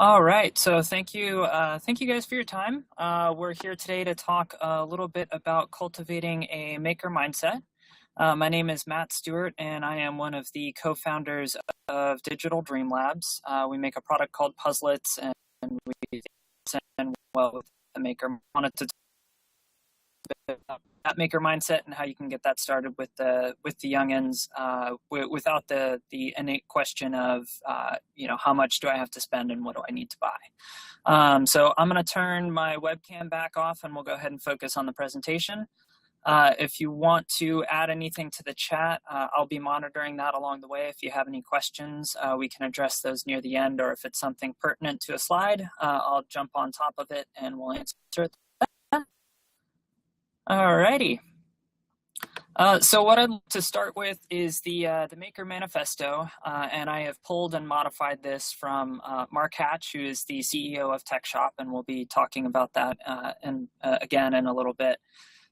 All right, so thank you guys for your time. We're here today to talk a little bit about cultivating a maker mindset. My name is Matt Stewart, and I am one of the co-founders of Digital Dream Labs. We make a product called Puzzlets, and we send well with the maker. Wanted to that maker mindset and how you can get that started with the youngins without the innate question of how much do I have to spend and what do I need to buy. So I'm going to turn my webcam back off and we'll go ahead and focus on the presentation. If you want to add anything to the chat, I'll be monitoring that along the way. If you have any questions, we can address those near the end, or if it's something pertinent to a slide, I'll jump on top of it and we'll answer it. Alrighty. So what I'd like to start with is the Maker Manifesto, and I have pulled and modified this from Mark Hatch, who is the CEO of Tech Shop, and we'll be talking about that again in a little bit.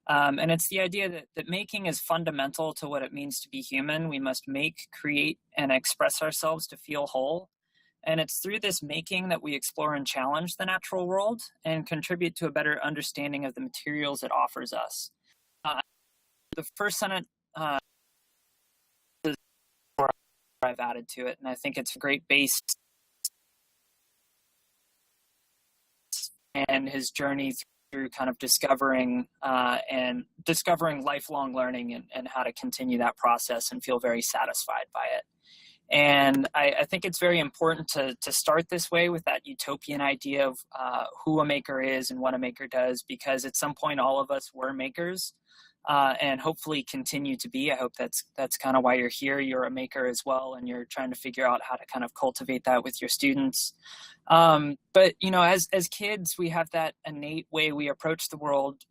And it's the idea that making is fundamental to what it means to be human. We must make, create, and express ourselves to feel whole. And it's through this making that we explore and challenge the natural world and contribute to a better understanding of the materials it offers us. The first sentence is what I've added to it, and I think it's a great base. And his journey through kind of discovering lifelong learning and how to continue that process and feel very satisfied by it. And I think it's very important to start this way with that utopian idea of who a maker is and what a maker does, because at some point all of us were makers and hopefully continue to be. I hope that's kind of why you're here. You're a maker as well, and you're trying to figure out how to kind of cultivate that with your students. But, as kids, we have that innate way we approach the world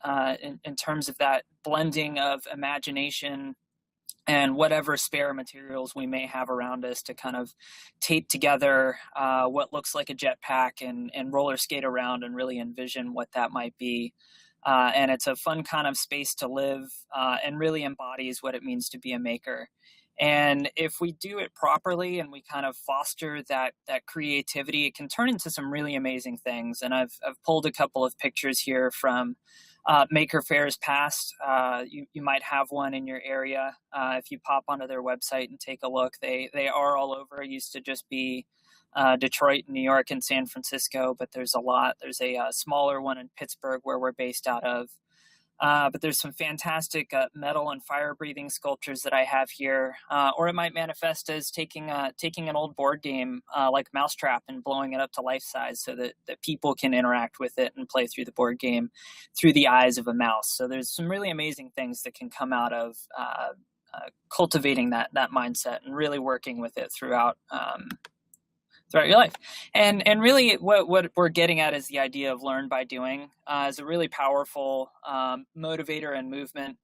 in terms of that blending of imagination and whatever spare materials we may have around us to kind of tape together what looks like a jetpack and roller skate around and really envision what that might be. And it's a fun kind of space to live and really embodies what it means to be a maker. And if we do it properly and we kind of foster that creativity, it can turn into some really amazing things. And I've pulled a couple of pictures here from maker fairs past. You might have one in your area. If you pop onto their website and take a look, they are all over. It used to just be Detroit, New York, and San Francisco, but there's a lot. There's a smaller one in Pittsburgh where we're based out of. But there's some fantastic metal and fire-breathing sculptures that I have here. Or it might manifest as taking an old board game like Mousetrap and blowing it up to life size so that people can interact with it and play through the board game through the eyes of a mouse. So there's some really amazing things that can come out of cultivating that mindset and really working with it throughout your life. And really what we're getting at is the idea of learn by doing is a really powerful motivator and movement.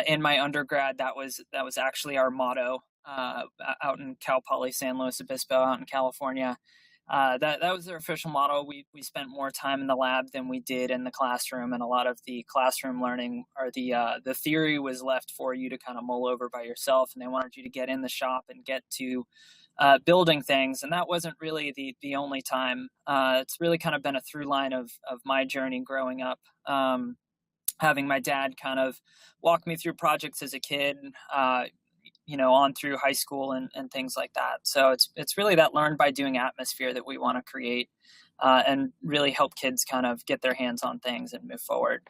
In my undergrad, that was actually our motto out in Cal Poly San Luis Obispo out in California. That was their official motto. We spent more time in the lab than we did in the classroom, and a lot of the classroom learning or the theory was left for you to kind of mull over by yourself, and they wanted you to get in the shop and get to building things. And that wasn't really the only time. It's really kind of been a through line of my journey growing up, having my dad kind of walk me through projects as a kid, on through high school and things like that. So it's really that learn by doing atmosphere that we want to create and really help kids kind of get their hands on things and move forward.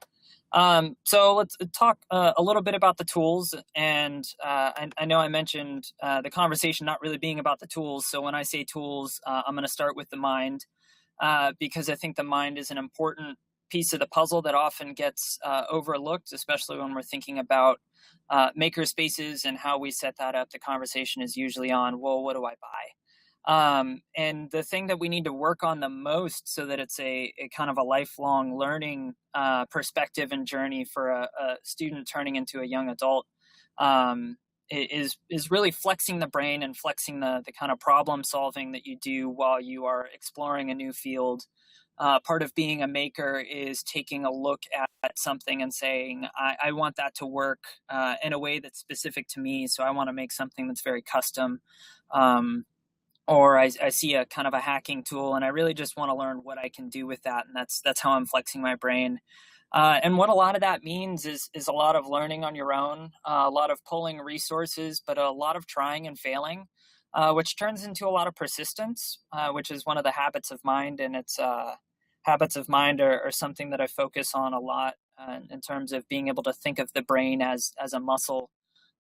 So let's talk a little bit about the tools. And I know I mentioned the conversation not really being about the tools. So when I say tools, I'm going to start with the mind because I think the mind is an important piece of the puzzle that often gets overlooked, especially when we're thinking about maker spaces and how we set that up. The conversation is usually on, well, what do I buy? And the thing that we need to work on the most so that it's a kind of a lifelong learning perspective and journey for a student turning into a young adult is really flexing the brain and flexing the kind of problem solving that you do while you are exploring a new field. Part of being a maker is taking a look at something and saying, I want that to work in a way that's specific to me. So I want to make something that's very custom. or I see a kind of a hacking tool, and I really just want to learn what I can do with that, and that's how I'm flexing my brain. And what a lot of that means is a lot of learning on your own, a lot of pulling resources, but a lot of trying and failing, which turns into a lot of persistence, which is one of the habits of mind. And it's habits of mind are something that I focus on a lot in terms of being able to think of the brain as a muscle.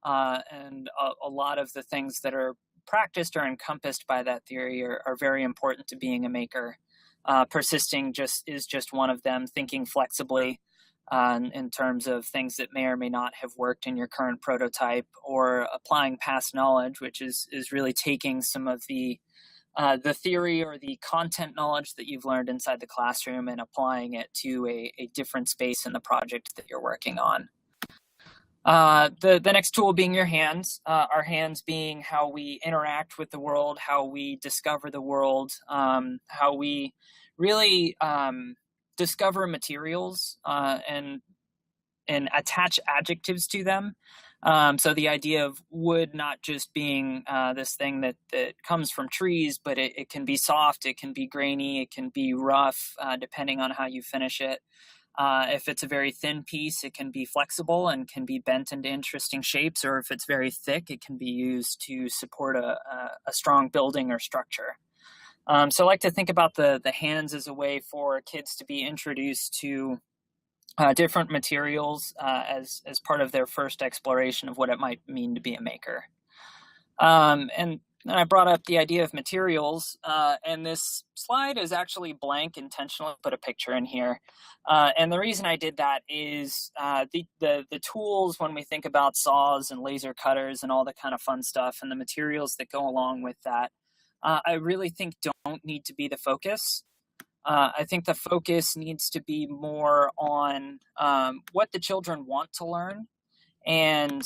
And a lot of the things that are practiced or encompassed by that theory are very important to being a maker. Persisting is just one of them. Thinking flexibly in terms of things that may or may not have worked in your current prototype, or applying past knowledge, which is really taking some of the theory or the content knowledge that you've learned inside the classroom and applying it to a different space in the project that you're working on. The next tool being your hands, our hands being how we interact with the world, how we discover the world, how we really discover materials and attach adjectives to them. So the idea of wood not just being this thing that comes from trees, but it can be soft, it can be grainy, it can be rough, depending on how you finish it. If it's a very thin piece, it can be flexible and can be bent into interesting shapes, or if it's very thick, it can be used to support a strong building or structure. So I like to think about the hands as a way for kids to be introduced to different materials as part of their first exploration of what it might mean to be a maker. And I brought up the idea of materials, and this slide is actually blank intentionally. Put a picture in here, and the reason I did that is the tools, when we think about saws and laser cutters and all the kind of fun stuff, and the materials that go along with that, I really think don't need to be the focus. I think the focus needs to be more on what the children want to learn, and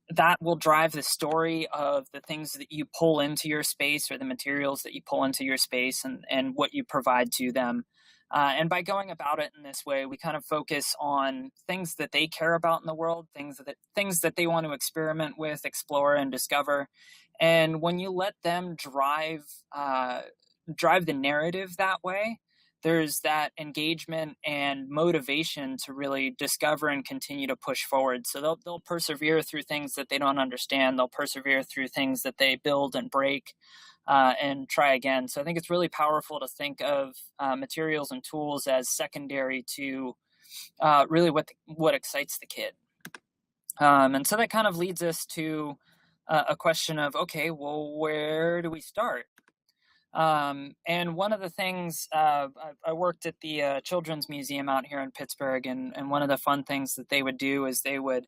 that will drive the story of the things that you pull into your space, or the materials that you pull into your space, and what you provide to them. And by going about it in this way, we kind of focus on things that they care about in the world, things that they want to experiment with, explore, and discover. And when you let them drive the narrative that way, there's that engagement and motivation to really discover and continue to push forward. So they'll persevere through things that they don't understand. They'll persevere through things that they build and break and try again. So I think it's really powerful to think of materials and tools as secondary to really what excites the kid. And so that kind of leads us to a question of, okay, well, where do we start? And one of the things, I worked at the Children's Museum out here in Pittsburgh, and one of the fun things that they would do is they would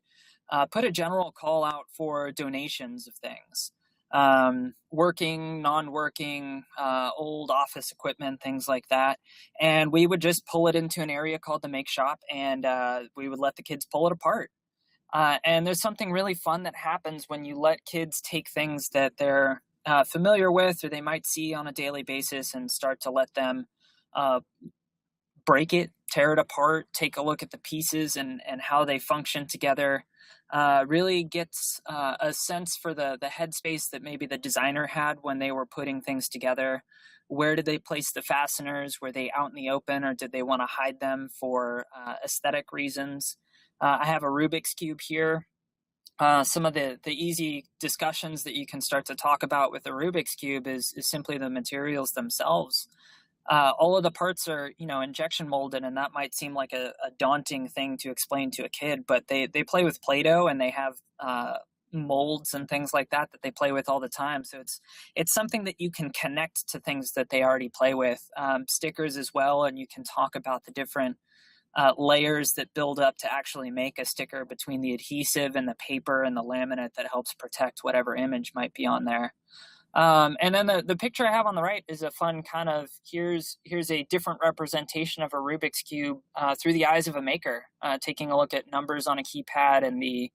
put a general call out for donations of things, working, non-working, old office equipment, things like that. And we would just pull it into an area called the Make Shop, and we would let the kids pull it apart. And there's something really fun that happens when you let kids take things that they're familiar with, or they might see on a daily basis, and start to let them break it, tear it apart, take a look at the pieces and how they function together. Really gets a sense for the headspace that maybe the designer had when they were putting things together. Where did they place the fasteners? Were they out in the open, or did they want to hide them for aesthetic reasons? I have a Rubik's Cube here. Some of the easy discussions that you can start to talk about with the Rubik's Cube is simply the materials themselves. All of the parts are, injection molded, and that might seem like a daunting thing to explain to a kid, but they play with Play-Doh, and they have molds and things like that they play with all the time. So it's something that you can connect to things that they already play with. Stickers as well, and you can talk about the different layers that build up to actually make a sticker between the adhesive and the paper and the laminate that helps protect whatever image might be on there. And then the picture I have on the right is a fun kind of, here's a different representation of a Rubik's Cube through the eyes of a maker, taking a look at numbers on a keypad and the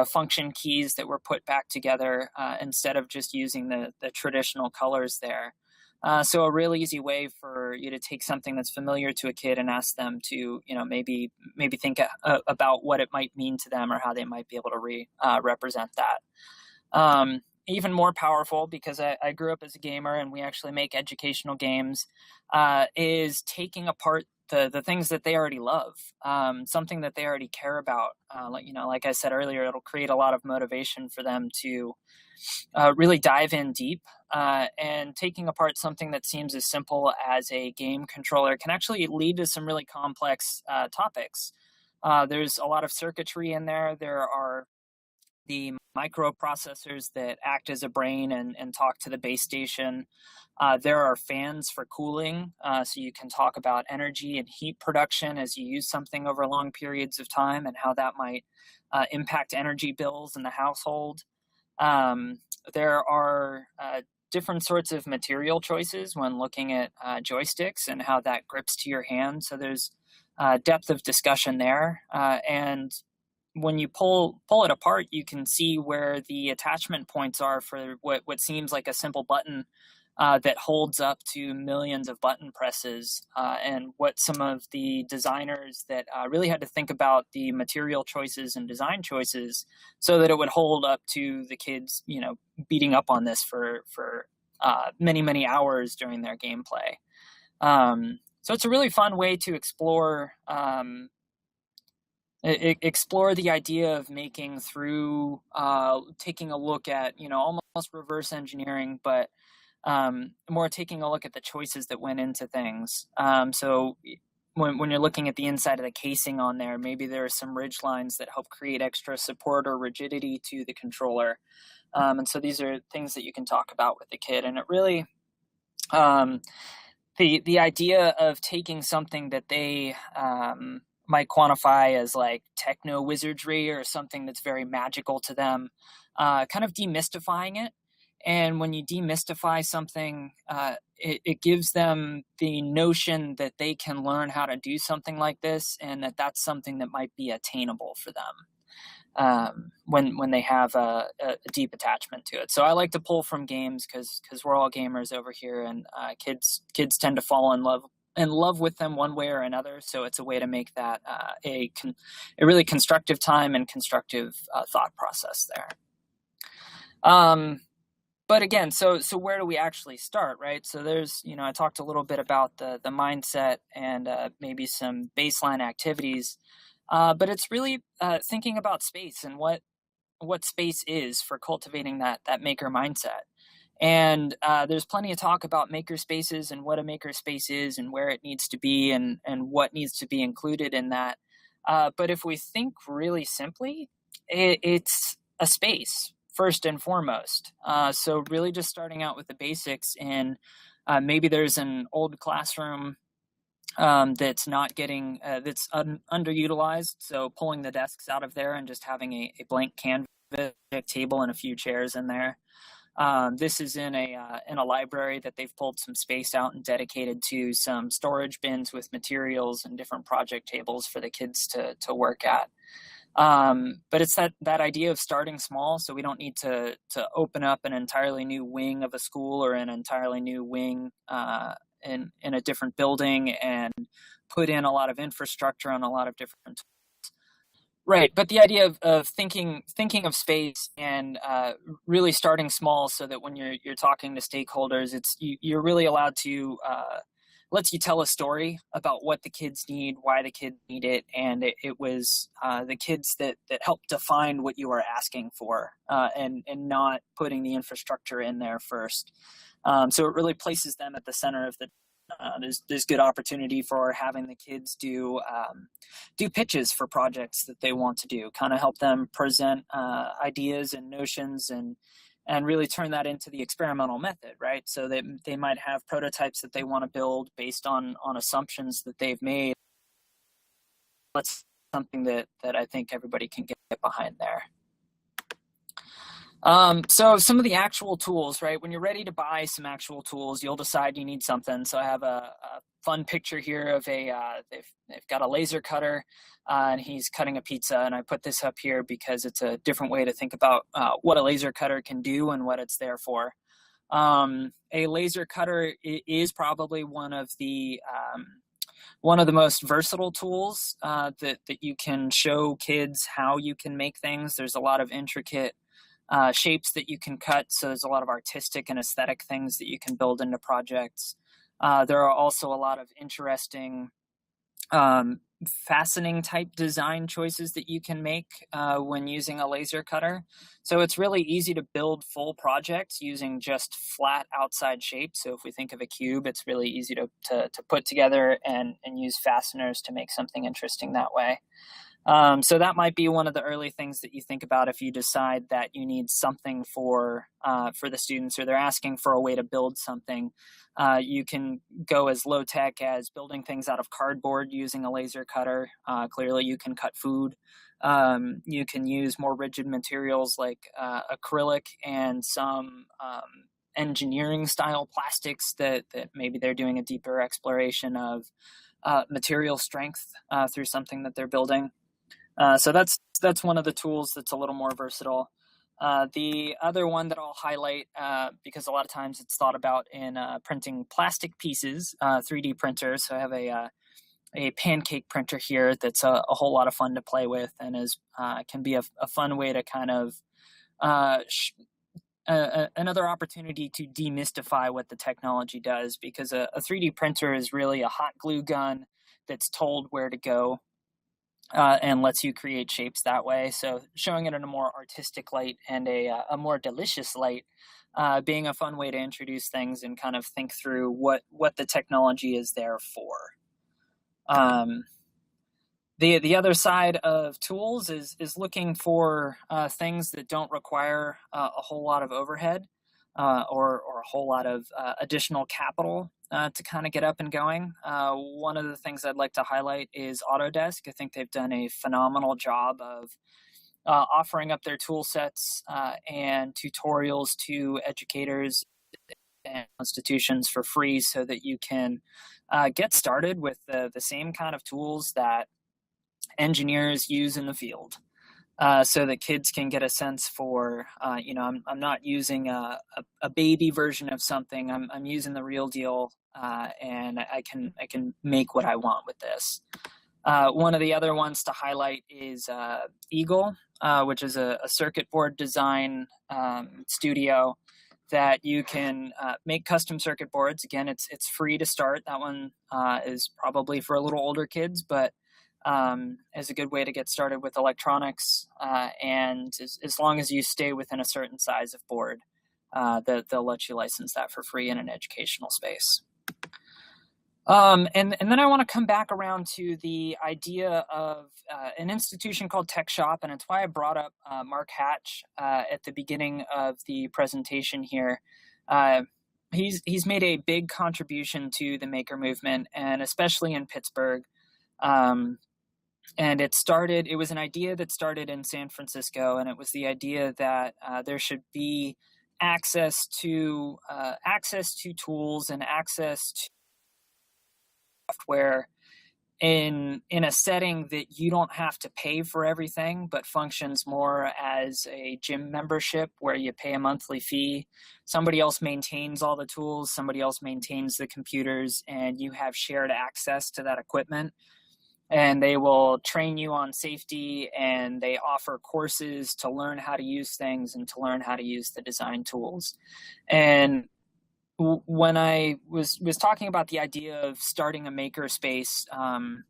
function keys that were put back together instead of just using the traditional colors there. So a real easy way for you to take something that's familiar to a kid and ask them to, maybe think about what it might mean to them, or how they might be able to represent that. even more powerful, because I grew up as a gamer and we actually make educational games, is taking apart the things that they already love, something that they already care about. Like I said earlier, it'll create a lot of motivation for them to really dive in deep. And taking apart something that seems as simple as a game controller can actually lead to some really complex topics. There's a lot of circuitry in there. There are the microprocessors that act as a brain and talk to the base station. There are fans for cooling, so you can talk about energy and heat production as you use something over long periods of time and how that might impact energy bills in the household. There are different sorts of material choices when looking at joysticks and how that grips to your hand. So there's depth of discussion there. And when you pull it apart, you can see where the attachment points are for what seems like a simple button that holds up to millions of button presses, and what some of the designers that really had to think about the material choices and design choices so that it would hold up to the kids, beating up on this for many, many hours during their gameplay. So it's a really fun way to explore the idea of making through taking a look at, almost reverse engineering, but more taking a look at the choices that went into things. So when you're looking at the inside of the casing on there, maybe there are some ridge lines that help create extra support or rigidity to the controller. And so these are things that you can talk about with the kid. And it really, the idea of taking something that they might quantify as like techno wizardry or something that's very magical to them, kind of demystifying it. And when you demystify something, it gives them the notion that they can learn how to do something like this, and that's something that might be attainable for them when they have a deep attachment to it. So I like to pull from games because we're all gamers over here, and kids tend to fall in love with them one way or another. So it's a way to make that a really constructive time and constructive thought process there. But again, so where do we actually start, right? So there's, I talked a little bit about the mindset and maybe some baseline activities, but it's really thinking about space and what space is for cultivating that maker mindset. And there's plenty of talk about maker spaces and what a maker space is and where it needs to be and what needs to be included in that. But if we think really simply, it's a space first and foremost. So really just starting out with the basics, and maybe there's an old classroom that's not getting, that's underutilized. So pulling the desks out of there and just having a blank canvas table and a few chairs in there. This is in a library that they've pulled some space out and dedicated to some storage bins with materials and different project tables for the kids to work at. But it's that idea of starting small, so we don't need to open up an entirely new wing of a school or an entirely new wing in a different building and put in a lot of infrastructure on a lot of different tools. Right, but the idea of thinking of space and really starting small, so that when you're talking to stakeholders, you're really allowed to lets you tell a story about what the kids need, why the kids need it, and it was the kids that helped define what you are asking for, and not putting the infrastructure in there first. So it really places them at the center of the. There's good opportunity for having the kids do pitches for projects that they want to do, kind of help them present ideas and notions and really turn that into the experimental method, right? So that they might have prototypes that they want to build based on assumptions that they've made. That's something that I think everybody can get behind there. So some of the actual tools, right? When you're ready to buy some actual tools, you'll decide you need something. So I have a fun picture here of they've got a laser cutter, and he's cutting a pizza. And I put this up here because it's a different way to think about what a laser cutter can do and what it's there for. A laser cutter is probably one of the most versatile tools that you can show kids how you can make things. There's a lot of intricate shapes that you can cut. So there's a lot of artistic and aesthetic things that you can build into projects. There are also a lot of interesting fastening type design choices that you can make when using a laser cutter. So it's really easy to build full projects using just flat outside shapes. So if we think of a cube, it's really easy to put together and use fasteners to make something interesting that way. So that might be one of the early things that you think about if you decide that you need something for the students, or they're asking for a way to build something. You can go as low tech as building things out of cardboard using a laser cutter. Clearly, you can cut food. You can use more rigid materials like acrylic and some engineering style plastics that maybe they're doing a deeper exploration of material strength through something that they're building. So that's one of the tools that's a little more versatile. The other one that I'll highlight, because a lot of times it's thought about in printing plastic pieces, 3D printers. So I have a pancake printer here that's a whole lot of fun to play with, and is can be a fun way to kind of another opportunity to demystify what the technology does, because a 3D printer is really a hot glue gun that's told where to go. And lets you create shapes that way. So showing it in a more artistic light and a more delicious light, being a fun way to introduce things and kind of think through what the technology is there for. The other side of tools is looking for things that don't require a whole lot of overhead or a whole lot of additional capital to kind of get up and going. One of the things I'd like to highlight is Autodesk. I think they've done a phenomenal job of offering up their tool sets and tutorials to educators and institutions for free, so that you can get started with the same kind of tools that engineers use in the field. So that kids can get a sense for, I'm not using a baby version of something. I'm using the real deal, and I can make what I want with this. One of the other ones to highlight is Eagle, which is a circuit board design studio that you can make custom circuit boards. Again, it's free to start. That one is probably for a little older kids, but is a good way to get started with electronics, and as long as you stay within a certain size of board, they'll let you license that for free in an educational space. And then I want to come back around to the idea of an institution called Tech Shop, and it's why I brought up Mark Hatch at the beginning of the presentation here. He's made a big contribution to the maker movement, and especially in Pittsburgh. And it was an idea that started in San Francisco, and it was the idea that there should be access to tools and access to software in a setting that you don't have to pay for everything, but functions more as a gym membership where you pay a monthly fee. Somebody else maintains all the tools, somebody else maintains the computers, and you have shared access to that equipment. And they will train you on safety, and they offer courses to learn how to use things and to learn how to use the design tools. And when I was talking about the idea of starting a maker space, the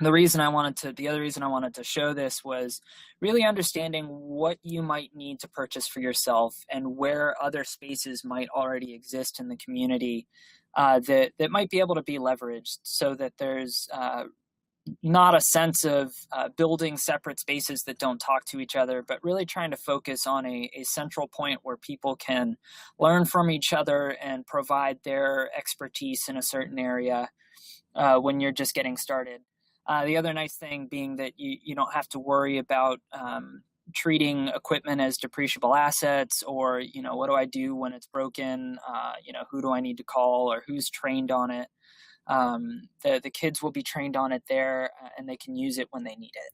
other reason I wanted to show this was really understanding what you might need to purchase for yourself and where other spaces might already exist in the community that might be able to be leveraged, so that there's not a sense of building separate spaces that don't talk to each other, but really trying to focus on a central point where people can learn from each other and provide their expertise in a certain area when you're just getting started. The other nice thing being that you don't have to worry about treating equipment as depreciable assets, or, what do I do when it's broken? Who do I need to call, or who's trained on it? The kids will be trained on it there, and they can use it when they need it.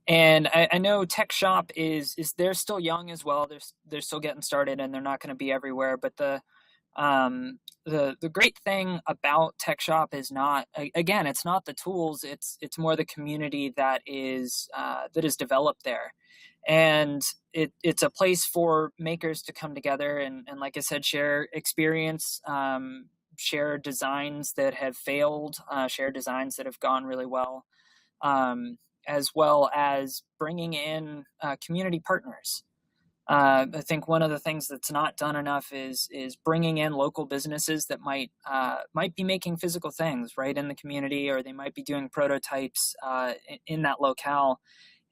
And I know Tech Shop they're still young as well. They're still getting started, and they're not going to be everywhere. But the The great thing about Tech Shop is not, again, it's not the tools, it's more the community that is developed there. And it's a place for makers to come together and like I said, share experience, share designs that have failed, share designs that have gone really well, as well as bringing in community partners. I think one of the things that's not done enough is bringing in local businesses that might be making physical things right in the community, or they might be doing prototypes in that locale.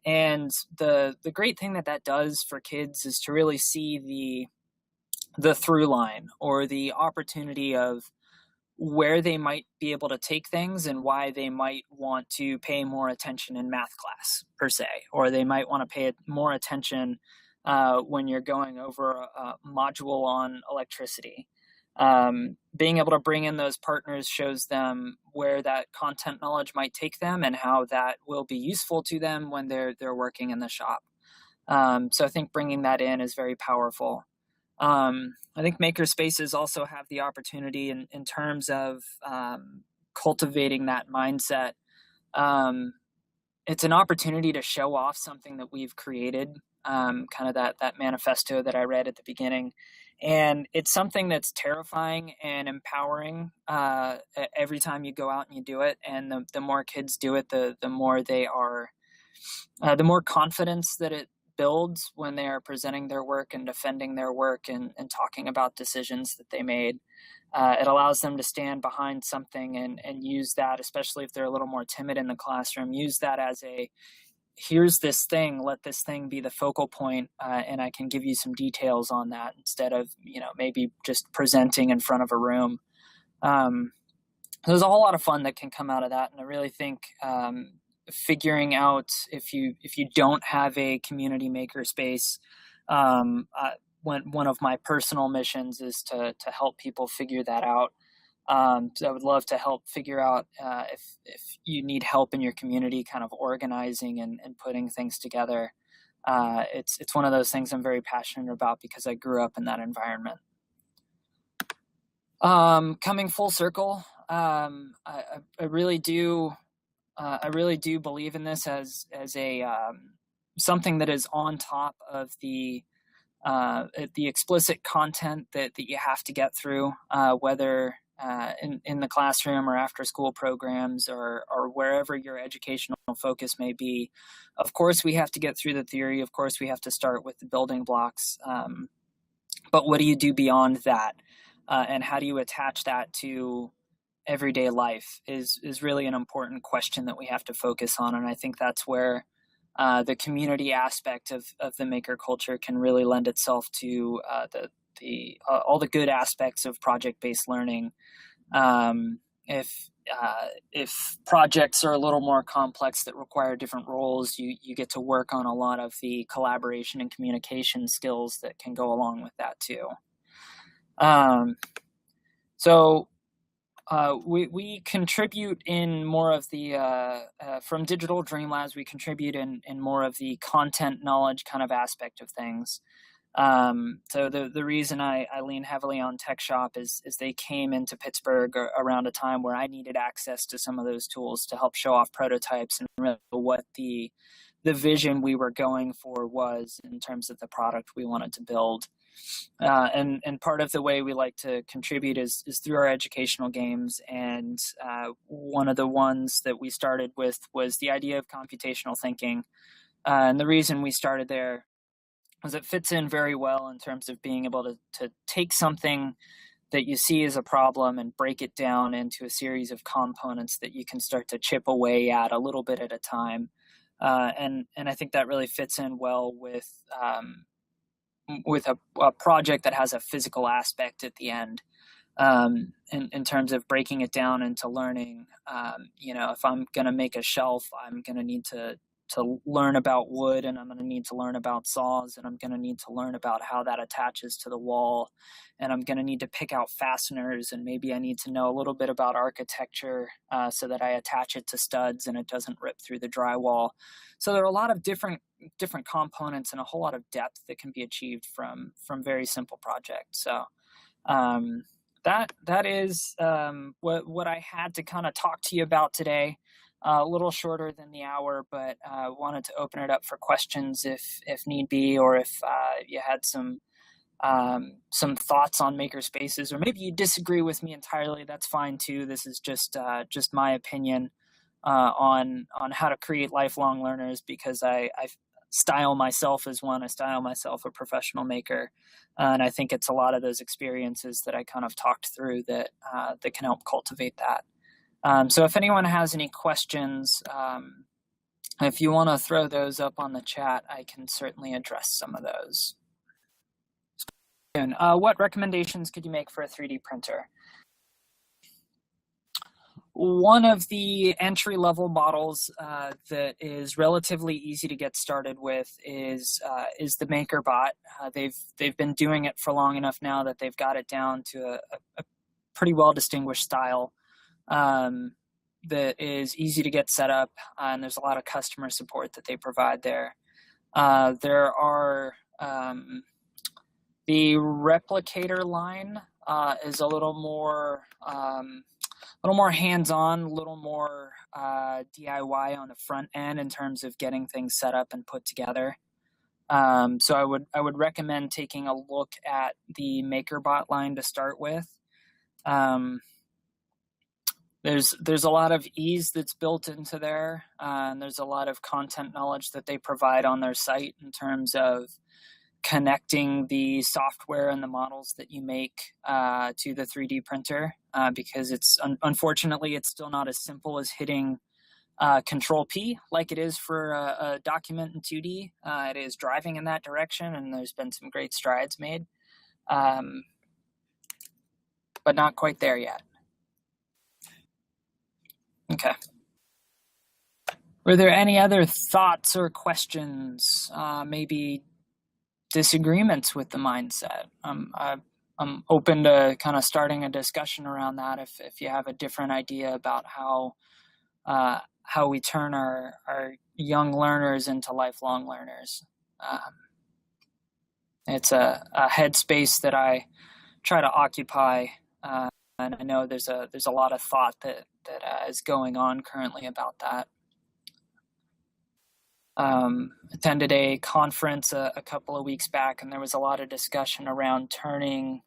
And the great thing that does for kids is to really see the through line or the opportunity of where they might be able to take things and why they might want to pay more attention in math class per se, or they might want to pay more attention when you're going over a module on electricity. Being able to bring in those partners shows them where that content knowledge might take them and how that will be useful to them when they're working in the shop. So I think bringing that in is very powerful. I think maker spaces also have the opportunity in terms of cultivating that mindset. It's an opportunity to show off something that we've created, kind of that manifesto that I read at the beginning. And it's something that's terrifying and empowering every time you go out and you do it. And the more kids do it, the more they are, the more confidence that it builds when they are presenting their work and defending their work and talking about decisions that they made. It allows them to stand behind something and use that, especially if they're a little more timid in the classroom, use that as here's this thing, let this thing be the focal point, and I can give you some details on that instead of, maybe just presenting in front of a room. There's a whole lot of fun that can come out of that. And I really think figuring out if you don't have a community maker space, one of my personal missions is to help people figure that out. So I would love to help figure out if you need help in your community, kind of organizing and putting things together. It's one of those things I'm very passionate about because I grew up in that environment. Coming full circle, I really do. I really do believe in this as a something that is on top of the explicit content that you have to get through, whether in the classroom or after school programs or wherever your educational focus may be. Of course, we have to get through the theory. Of course, we have to start with the building blocks. But what do you do beyond that? And how do you attach that to everyday life is really an important question that we have to focus on. And I think that's where the community aspect of the maker culture can really lend itself to all the good aspects of project-based learning. If projects are a little more complex that require different roles, you get to work on a lot of the collaboration and communication skills that can go along with that too. So we contribute in more of the, from Digital Dream Labs, we contribute in more of the content knowledge kind of aspect of things. So the reason I lean heavily on Tech Shop is they came into Pittsburgh around a time where I needed access to some of those tools to help show off prototypes and really what the vision we were going for was in terms of the product we wanted to build. And part of the way we like to contribute is through our educational games. And one of the ones that we started with was the idea of computational thinking. And the reason we started there was it fits in very well in terms of being able to take something that you see as a problem and break it down into a series of components that you can start to chip away at a little bit at a time. And I think that really fits in well with a project that has a physical aspect at the end, in terms of breaking it down into learning. If I'm going to make a shelf, I'm going to need to learn about wood, and I'm going to need to learn about saws, and I'm going to need to learn about how that attaches to the wall, and I'm going to need to pick out fasteners, and maybe I need to know a little bit about architecture so that I attach it to studs and it doesn't rip through the drywall. So there are a lot of different components and a whole lot of depth that can be achieved from very simple projects. So That is what I had to kind of talk to you about today. A little shorter than the hour, but wanted to open it up for questions if need be, or if you had some thoughts on maker spaces, or maybe you disagree with me entirely. That's fine too. This is just my opinion on how to create lifelong learners, because I style myself as one. I style myself a professional maker, and I think it's a lot of those experiences that I kind of talked through that can help cultivate that. So if anyone has any questions, if you want to throw those up on the chat, I can certainly address some of those. What recommendations could you make for a 3D printer? One of the entry-level models that is relatively easy to get started with is the MakerBot. They've been doing it for long enough now that they've got it down to a pretty well-distinguished style that is easy to get set up, and there's a lot of customer support that they provide there. There are the Replicator line is a little more hands-on, a little more DIY on the front end in terms of getting things set up and put together. So I would recommend taking a look at the MakerBot line to start with. There's a lot of ease that's built into there, and there's a lot of content knowledge that they provide on their site in terms of connecting the software and the models that you make to the 3D printer, because unfortunately it's still not as simple as hitting Control P like it is for a document in 2D. It is driving in that direction, and there's been some great strides made, but not quite there yet. Okay. Were there any other thoughts or questions? Maybe disagreements with the mindset? I'm open to kind of starting a discussion around that if you have a different idea about how we turn our young learners into lifelong learners. It's a headspace that I try to occupy, and I know there's a lot of thought that is going on currently about that. Attended a conference a couple of weeks back, and there was a lot of discussion around turning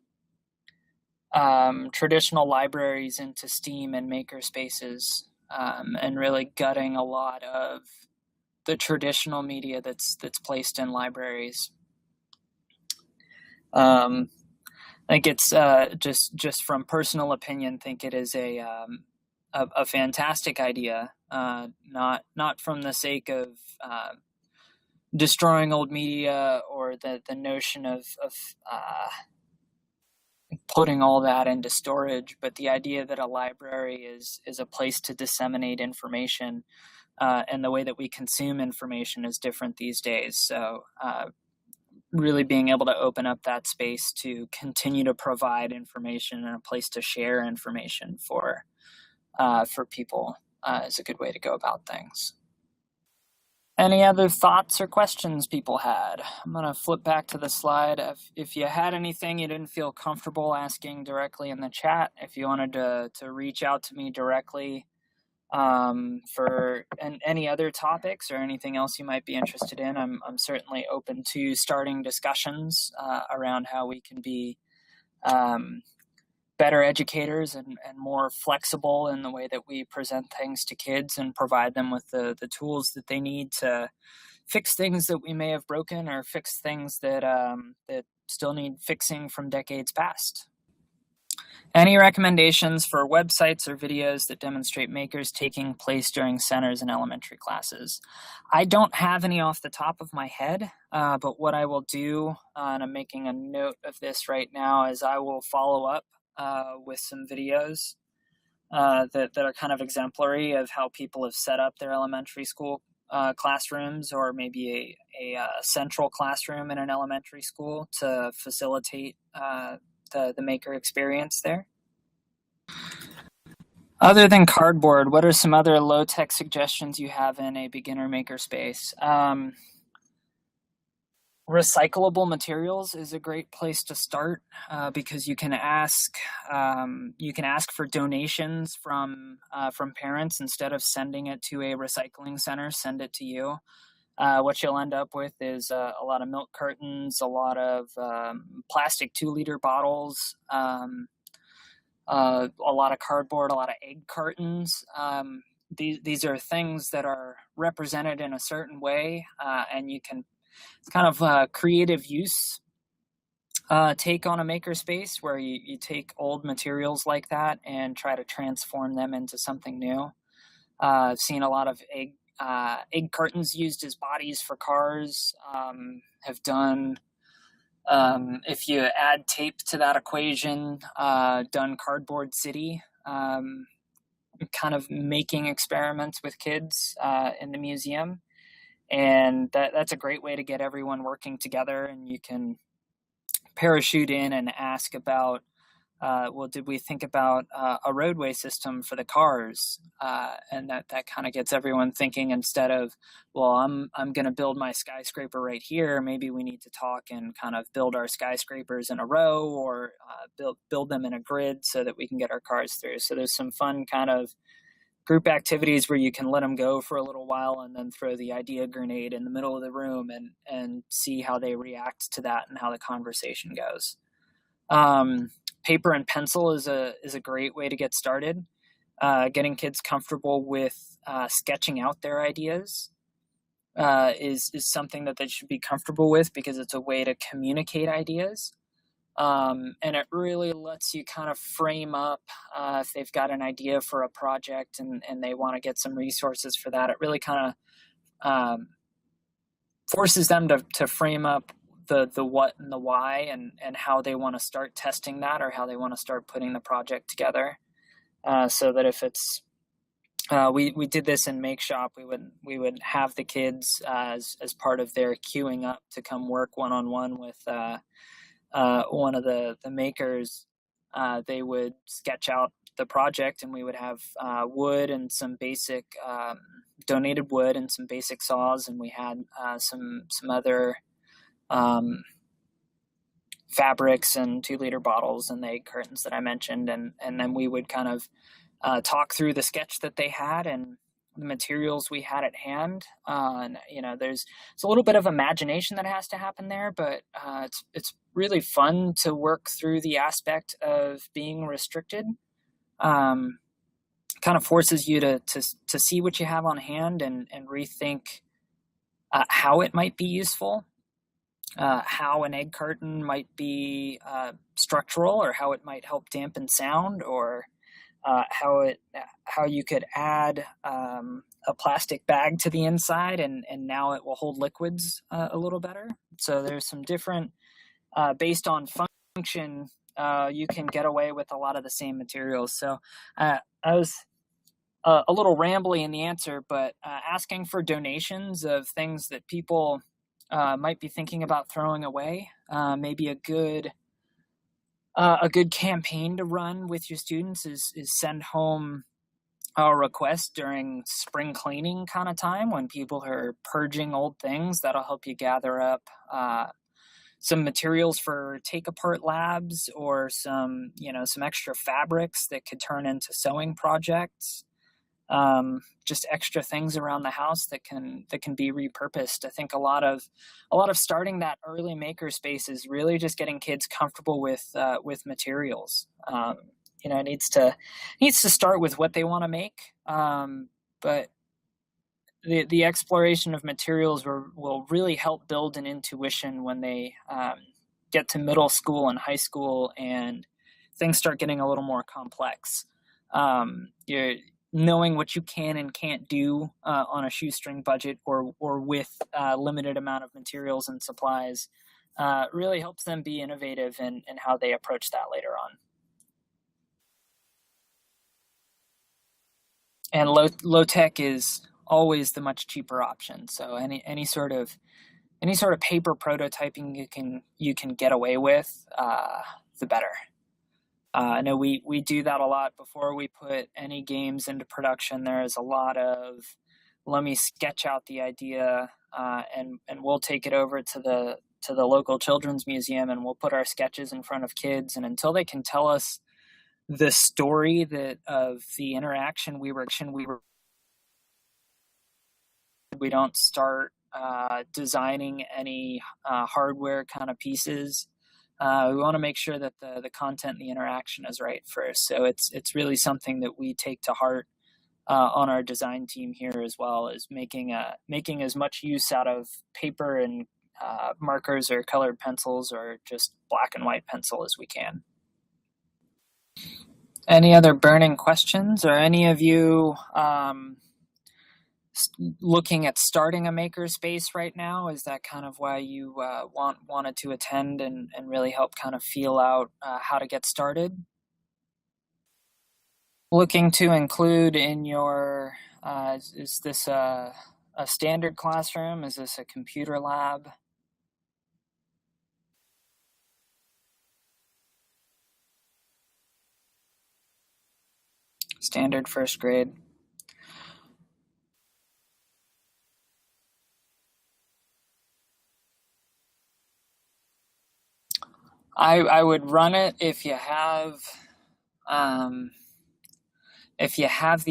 traditional libraries into Steam and maker spaces, and really gutting a lot of the traditional media that's placed in libraries. I think it's just from personal opinion, think it is a fantastic idea, not from the sake of destroying old media or the notion of putting all that into storage, but the idea that a library is a place to disseminate information, and the way that we consume information is different these days. So really being able to open up that space to continue to provide information and a place to share information for people is a good way to go about things. Any other thoughts or questions people had? I'm going to flip back to the slide. If you had anything you didn't feel comfortable asking directly in the chat, if you wanted to reach out to me directly for any other topics or anything else you might be interested in, I'm certainly open to starting discussions around how we can be better educators and more flexible in the way that we present things to kids and provide them with the tools that they need to fix things that we may have broken, or fix things that still need fixing from decades past. Any recommendations for websites or videos that demonstrate makers taking place during centers and elementary classes? I don't have any off the top of my head, but what I will do, and I'm making a note of this right now, is I will follow up with some videos that are kind of exemplary of how people have set up their elementary school classrooms, or maybe a central classroom in an elementary school to facilitate the maker experience there. Other than cardboard, what are some other low-tech suggestions you have in a beginner maker space? Recyclable materials is a great place to start because you can ask for donations from parents instead of sending it to a recycling center. Send it to you. What you'll end up with is a lot of milk cartons, a lot of plastic 2-liter bottles, a lot of cardboard, a lot of egg cartons. These are things that are represented in a certain way, and you can kind of creative use take on a makerspace where you take old materials like that and try to transform them into something new. I've seen a lot of egg cartons used as bodies for cars. Have done, if you add tape to that equation, done Cardboard City, kind of making experiments with kids in the museum. And that's a great way to get everyone working together, and you can parachute in and ask about, well, did we think about a roadway system for the cars? And that kind of gets everyone thinking, instead of, well, I'm going to build my skyscraper right here. Maybe we need to talk and kind of build our skyscrapers in a row, or build them in a grid so that we can get our cars through. So there's some fun kind of group activities where you can let them go for a little while and then throw the idea grenade in the middle of the room and see how they react to that and how the conversation goes. Paper and pencil is a great way to get started. Getting kids comfortable with sketching out their ideas is something that they should be comfortable with, because it's a way to communicate ideas. And it really lets you kind of frame up if they've got an idea for a project and they want to get some resources for that. It really kind of forces them to frame up the what and the why, and how they want to start testing that, or how they want to start putting the project together. So that if it's we did this in Make Shop, we would have the kids as part of their queuing up to come work one-on-one with one of the makers. They would sketch out the project, and we would have wood and some basic donated wood and some basic saws, and we had some other fabrics and 2-liter bottles and the egg curtains that I mentioned, and then we would kind of talk through the sketch that they had and the materials we had at hand. And there's a little bit of imagination that has to happen there, but it's really fun to work through the aspect of being restricted. Kind of forces you to see what you have on hand and rethink how it might be useful, how an egg carton might be structural, or how it might help dampen sound, or how you could add a plastic bag to the inside and now it will hold liquids a little better. So there's some different, based on function, you can get away with a lot of the same materials. So I was a little rambly in the answer, but asking for donations of things that people might be thinking about throwing away, maybe a good campaign to run with your students is send home a request during spring cleaning kind of time, when people are purging old things. That'll help you gather up some materials for take apart labs, or some extra fabrics that could turn into sewing projects. Just extra things around the house that can be repurposed. I think a lot of starting that early maker space is really just getting kids comfortable with materials. It needs to start with what they want to make, but the exploration of materials will really help build an intuition when they get to middle school and high school and things start getting a little more complex. You're knowing what you can and can't do on a shoestring budget, or with limited amount of materials and supplies, really helps them be innovative in how they approach that later on. And low tech is always the much cheaper option. So any sort of paper prototyping you can get away with, the better. I know we do that a lot before we put any games into production. There's a lot of, let me sketch out the idea, and we'll take it over to the local children's museum, and we'll put our sketches in front of kids, and until they can tell us the story that of the interaction we don't start designing any hardware kind of pieces. We want to make sure that the content and the interaction is right first. So it's really something that we take to heart on our design team here, as well as making as much use out of paper and markers or colored pencils or just black and white pencil as we can. Any other burning questions, or any of you looking at starting a makerspace right now? Is that kind of why you wanted to attend and really help kind of feel out how to get started? Looking to include in your, is this a standard classroom? Is this a computer lab? Standard first grade. I would run it if you have the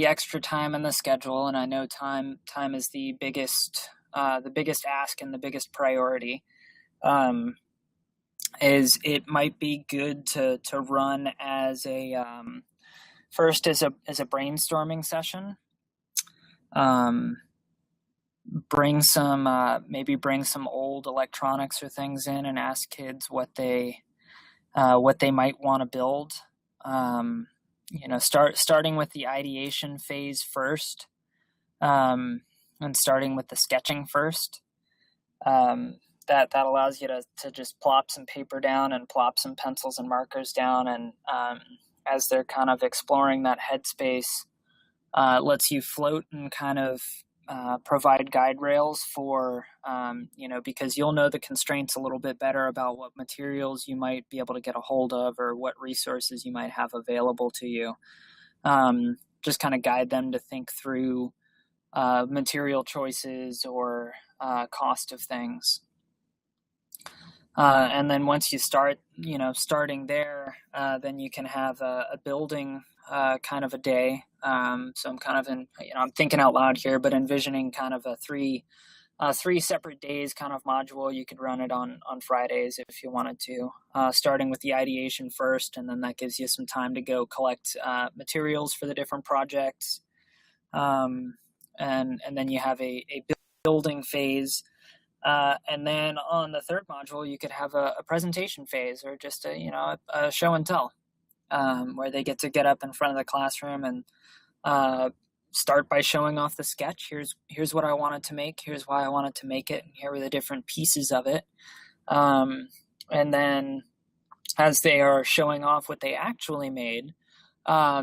extra time in the schedule, and I know time is the biggest ask and the biggest priority. Is it might be good to run as a first as a brainstorming session. Bring some old electronics or things in and ask kids what they might want to build. Starting with the ideation phase first, and starting with the sketching first. That allows you to just plop some paper down and plop some pencils and markers down, and as they're kind of exploring that headspace, lets you float and kind of provide guide rails for, because you'll know the constraints a little bit better about what materials you might be able to get a hold of or what resources you might have available to you. Just kind of guide them to think through material choices or cost of things. And then once you starting there, then you can have a building kind of a day. So I'm kind of I'm thinking out loud here, but envisioning kind of a three separate days kind of module. You could run it on Fridays if you wanted to, starting with the ideation first, and then that gives you some time to go collect materials for the different projects. And then you have a building phase. And then on the third module, you could have a presentation phase, or just a show and tell, where they get to get up in front of the classroom and start by showing off the sketch. Here's what I wanted to make. Here's why I wanted to make it. And here were the different pieces of it. And then as they are showing off what they actually made,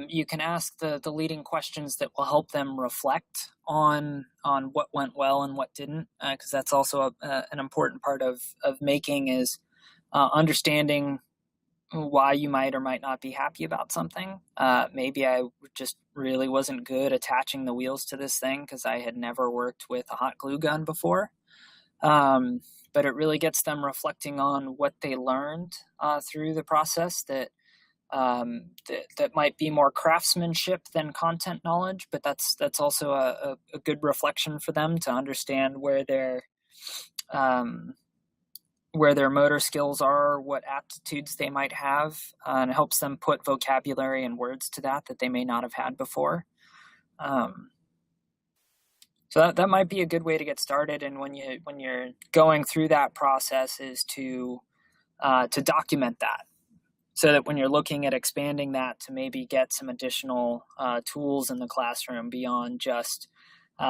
you can ask the leading questions that will help them reflect on what went well and what didn't, because that's also an important part of making, is understanding why you might or might not be happy about something. Maybe I just really wasn't good attaching the wheels to this thing because I had never worked with a hot glue gun before. But it really gets them reflecting on what they learned through the process that might be more craftsmanship than content knowledge, but that's also a good reflection for them to understand where their motor skills are, what aptitudes they might have, and it helps them put vocabulary and words to that they may not have had before. So that might be a good way to get started. And when you're going through that process, is to document that, so that when you're looking at expanding that to maybe get some additional tools in the classroom beyond just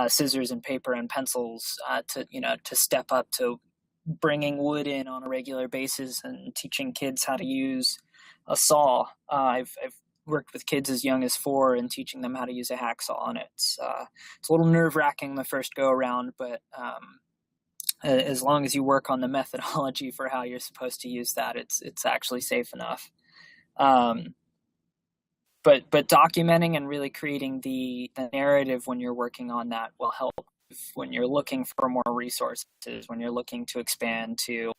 scissors and paper and pencils, to step up to bringing wood in on a regular basis and teaching kids how to use a saw. I've worked with kids as young as 4 and teaching them how to use a hacksaw, and it's a little nerve-wracking the first go around, but as long as you work on the methodology for how you're supposed to use that, it's actually safe enough. But documenting and really creating the narrative when you're working on that will help when you're looking for more resources, when you're looking to expand to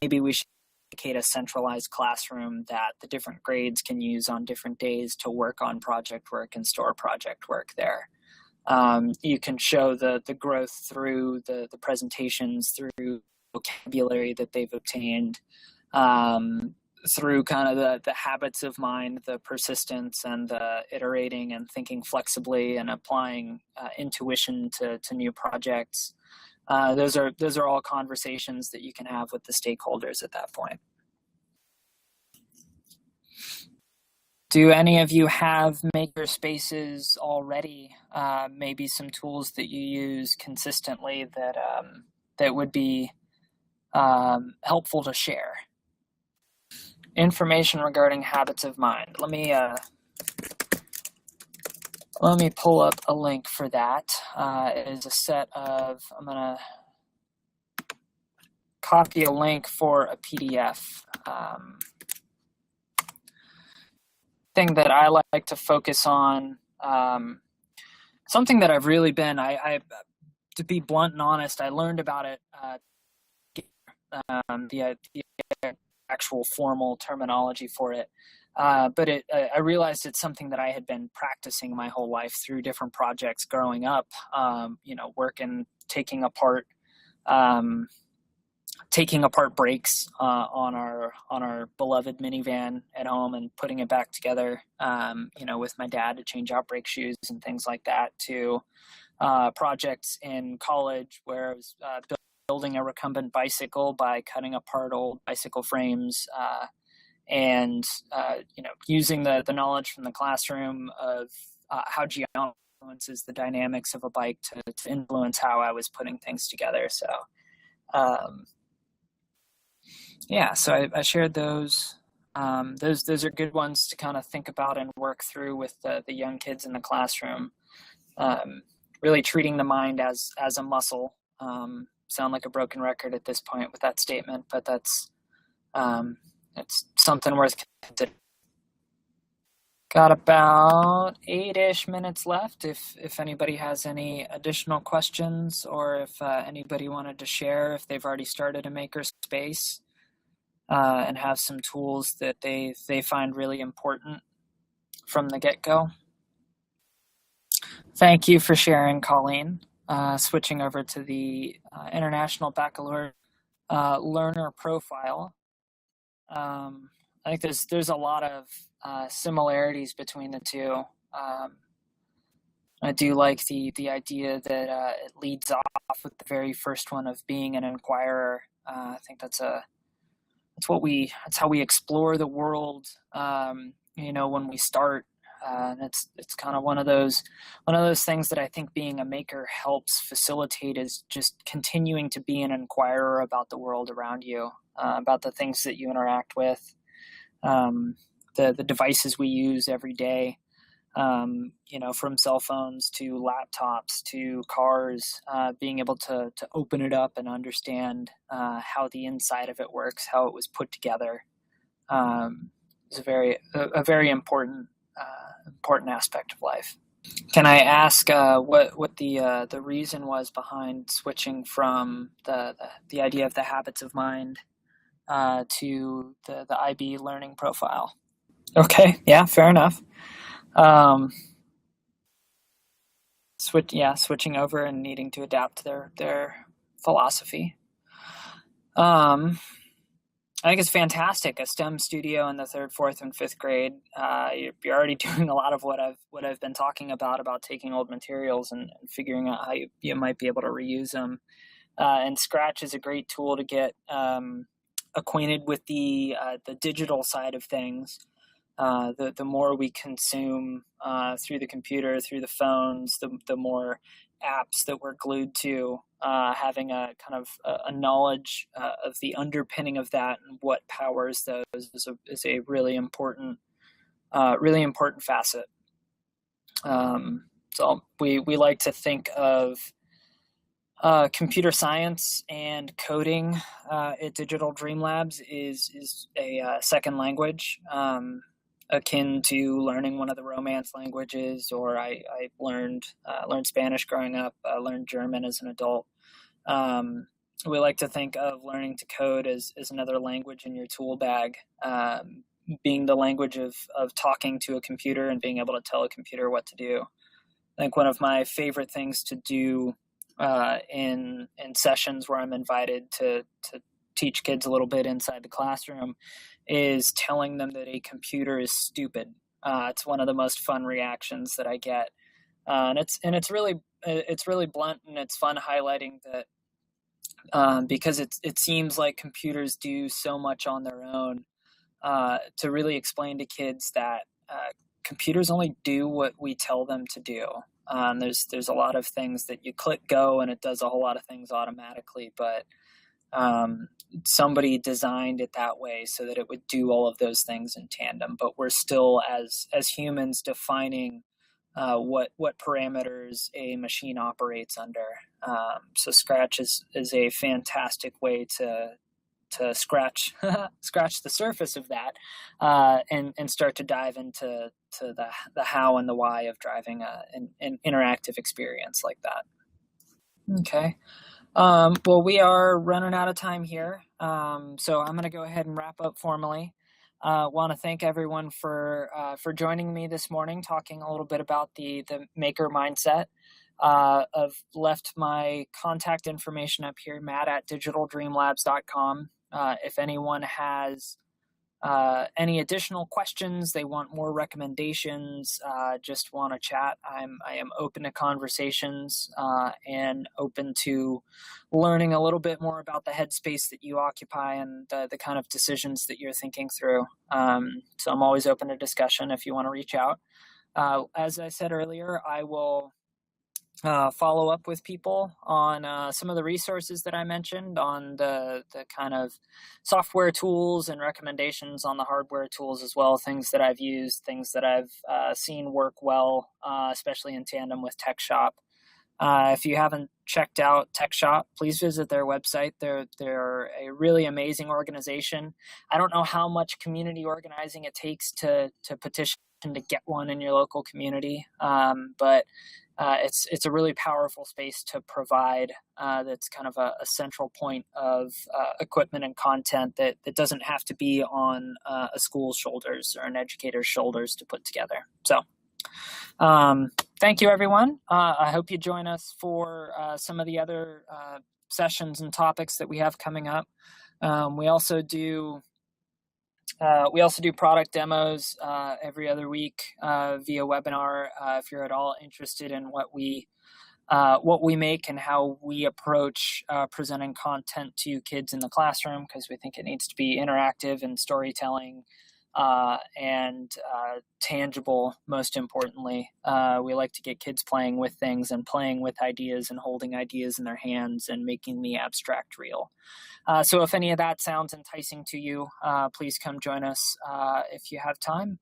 maybe we should dedicate a centralized classroom that the different grades can use on different days to work on project work and store project work there. You can show the growth through the presentations, through vocabulary that they've obtained, through kind of the habits of mind, the persistence and the iterating and thinking flexibly and applying intuition to new projects. Those are all conversations that you can have with the stakeholders at that point. Do any of you have maker spaces already? Maybe some tools that you use consistently that would be helpful to share? Information regarding habits of mind. Let me pull up a link for that. It is a set of, I'm gonna copy a link for a PDF. Thing that I like to focus on, something that I've really been, I to be blunt and honest, I learned about it, the actual formal terminology for it. But I realized it's something that I had been practicing my whole life through different projects growing up, working, taking apart brakes on our beloved minivan at home and putting it back together, with my dad to change out brake shoes and things like that, to projects in college where I was building a recumbent bicycle by cutting apart old bicycle frames, and using the knowledge from the classroom of how geometry influences the dynamics of a bike to influence how I was putting things together. So so I shared those. Those are good ones to kind of think about and work through with the young kids in the classroom. Really treating the mind as a muscle. Sound like a broken record at this point with that statement, but that's something worth considering. Got about 8-ish minutes left. If anybody has any additional questions, or if anybody wanted to share if they've already started a maker space and have some tools that they find really important from the get-go. Thank you for sharing, Colleen. Switching over to the International Baccalaureate learner profile. I think there's a lot of similarities between the two. I do like the idea that it leads off with the very first one of being an inquirer. I think that's how we explore the world. When we start, and it's kind of one of those things that I think being a maker helps facilitate, is just continuing to be an inquirer about the world around you, about the things that you interact with, the devices we use every day, from cell phones to laptops to cars, being able to open it up and understand how the inside of it works, how it was put together, is a very important aspect of life. Can I ask what the reason was behind switching from the idea of the habits of mind to the IB learning profile? Okay, yeah, fair enough. Switching over and needing to adapt their philosophy. I think it's fantastic. A STEM studio in the 3rd, 4th, and 5th grade. You're already doing a lot of what I've been talking about taking old materials and figuring out how you might be able to reuse them. And Scratch is a great tool to get acquainted with the digital side of things. The more we consume through the computer, through the phones, the more apps that we're glued to, having a kind of a knowledge of the underpinning of that and what powers those is a really important facet. So we like to think of computer science and coding at Digital Dream Labs is a second language, akin to learning one of the Romance languages, or I learned Spanish growing up, learned German as an adult. we like to think of learning to code as another language in your tool bag, being the language of talking to a computer and being able to tell a computer what to do. I think one of my favorite things to do in sessions where I'm invited to teach kids a little bit inside the classroom is telling them that a computer is stupid. It's one of the most fun reactions that I get, and it's really blunt, and it's fun highlighting that because it seems like computers do so much on their own, to really explain to kids that computers only do what we tell them to do. There's a lot of things that you click go and it does a whole lot of things automatically, but somebody designed it that way so that it would do all of those things in tandem. But we're still, as humans, defining what parameters a machine operates under. So Scratch is a fantastic way to scratch scratch the surface of that, and start to dive into the how and the why of driving an interactive experience like that. Okay. Well, we are running out of time here, so I'm going to go ahead and wrap up formally. Want to thank everyone for joining me this morning, talking a little bit about the maker mindset. I've left my contact information up here, matt@digitaldreamlabs.com. If anyone has any additional questions, they want more recommendations, just want to chat, I am open to conversations, and open to learning a little bit more about the headspace that you occupy and the kind of decisions that you're thinking through. So I'm always open to discussion if you want to reach out. As I said earlier, I will follow up with people on some of the resources that I mentioned, on the kind of software tools and recommendations on the hardware tools as well, things that I've used, things that I've seen work well, especially in tandem with Tech Shop. If you haven't checked out Tech Shop, please visit their website. They're a really amazing organization. I don't know how much community organizing it takes to petition to get one in your local community, but it's a really powerful space to provide, that's kind of a central point of equipment and content that doesn't have to be on a school's shoulders or an educator's shoulders to put together. So thank you, everyone. I hope you join us for some of the other sessions and topics that we have coming up. We also do product demos every other week via webinar. If you're at all interested in what we make and how we approach presenting content to kids in the classroom, because we think it needs to be interactive and storytelling, and tangible, most importantly. We like to get kids playing with things and playing with ideas and holding ideas in their hands and making the abstract real. So if any of that sounds enticing to you, please come join us if you have time.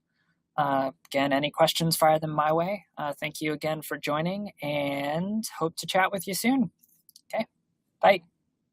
Again, any questions, fire them my way. Thank you again for joining, and hope to chat with you soon. Okay, bye.